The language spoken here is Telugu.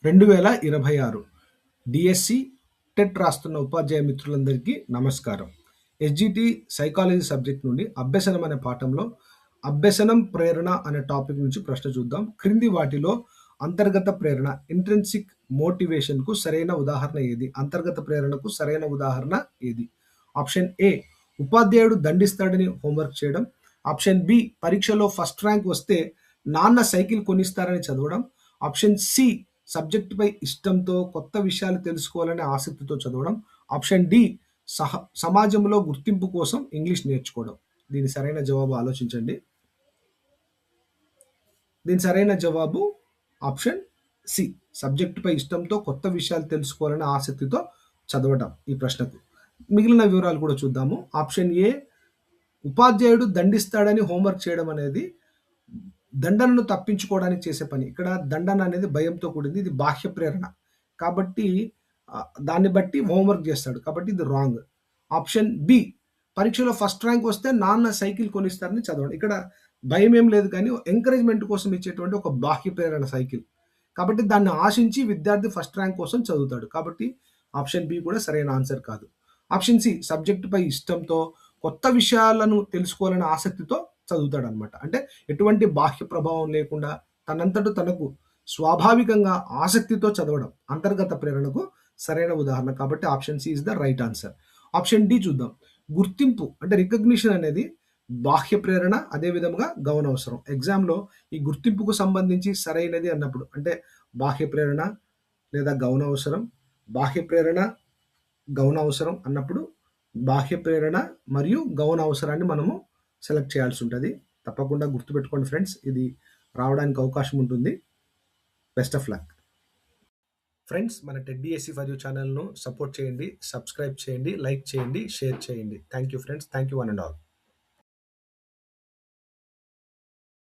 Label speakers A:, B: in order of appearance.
A: 2026 డిఎస్సి టెట్ రాస్తున్న ఉపాధ్యాయ మిత్రులందరికీ నమస్కారం. ఎస్జిటి సైకాలజీ సబ్జెక్ట్ నుండి అభ్యసనం అనే పాఠంలో అభ్యసనం ప్రేరణ అనే టాపిక్ నుంచి ప్రశ్న చూద్దాం. క్రింది వాటిలో అంతర్గత ప్రేరణ ఇంట్రిన్సిక్ మోటివేషన్కు సరైన ఉదాహరణ ఏది? అంతర్గత ప్రేరణకు సరైన ఉదాహరణ ఏది? ఆప్షన్ ఏ ఉపాధ్యాయుడు దండిస్తాడని హోంవర్క్ చేయడం. ఆప్షన్ బి పరీక్షలో ఫస్ట్ ర్యాంక్ వస్తే నాన్న సైకిల్ కొనిస్తారని చదవడం. ఆప్షన్ సి సబ్జెక్టుపై ఇష్టంతో కొత్త విషయాలు తెలుసుకోవాలనే ఆసక్తితో చదవడం. ఆప్షన్ డి సమాజంలో గుర్తింపు కోసం ఇంగ్లీష్ నేర్చుకోవడం. దీని సరైన జవాబు ఆలోచించండి. దీని సరైన జవాబు ఆప్షన్ సి సబ్జెక్టుపై ఇష్టంతో కొత్త విషయాలు తెలుసుకోవాలనే ఆసక్తితో చదవడం. ఈ ప్రశ్నకు మిగిలిన వివరాలు కూడా చూద్దాము. ఆప్షన్ ఏ ఉపాధ్యాయుడు దండిస్తాడని హోంవర్క్ చేయడం అనేది దండనను తప్పించుకోవడానికి చేసే పని. ఇక్కడ దండన అనేది భయంతో కూడింది. ఇది బాహ్య ప్రేరణ కాబట్టి దాన్ని బట్టి హోంవర్క్ చేస్తాడు కాబట్టి ఇది రాంగ్. ఆప్షన్ బి పరీక్షలో ఫస్ట్ ర్యాంక్ వస్తే నాన్న సైకిల్ కొనిస్తారని చదవండి. ఇక్కడ భయం ఏం లేదు కానీ ఎంకరేజ్మెంట్ కోసం ఇచ్చేటువంటి ఒక బాహ్య ప్రేరణ సైకిల్ కాబట్టి దాన్ని ఆశించి విద్యార్థి ఫస్ట్ ర్యాంక్ కోసం చదువుతాడు కాబట్టి ఆప్షన్ బి కూడా సరైన ఆన్సర్ కాదు. ఆప్షన్ సి సబ్జెక్టుపై ఇష్టంతో కొత్త విషయాలను తెలుసుకోవాలనే ఆసక్తితో చదువుతాడనమాట. అంటే ఎటువంటి బాహ్య ప్రభావం లేకుండా తనంతట తనకు స్వాభావికంగా ఆసక్తితో చదవడం అంతర్గత ప్రేరణకు సరైన ఉదాహరణ కాబట్టి option C is the right answer. Option D చూద్దాం. గుర్తింపు అంటే రికగ్నిషన్ అనేది బాహ్య ప్రేరణ, అదే విధంగా గౌన అవసరం. ఎగ్జామ్లో ఈ గుర్తింపుకు సంబంధించి సరైనది అన్నప్పుడు అంటే బాహ్య ప్రేరణ లేదా గౌన అవసరం, బాహ్య ప్రేరణ గౌన అవసరం అన్నప్పుడు బాహ్య ప్రేరణ మరియు గౌన అవసరాన్ని మనము సెలెక్ట్ చేయాల్సి ఉంటుంది. తప్పకుండా గుర్తుపెట్టుకోండి ఫ్రెండ్స్, ఇది రావడానికి అవకాశం ఉంటుంది. Best of luck friends. మన టెట్ డిఎస్సి ఫర్ యూ ఛానల్ను సపోర్ట్ చేయండి, సబ్స్క్రైబ్ చేయండి, లైక్ చేయండి, షేర్ చేయండి. Thank you friends. Thank you one and all.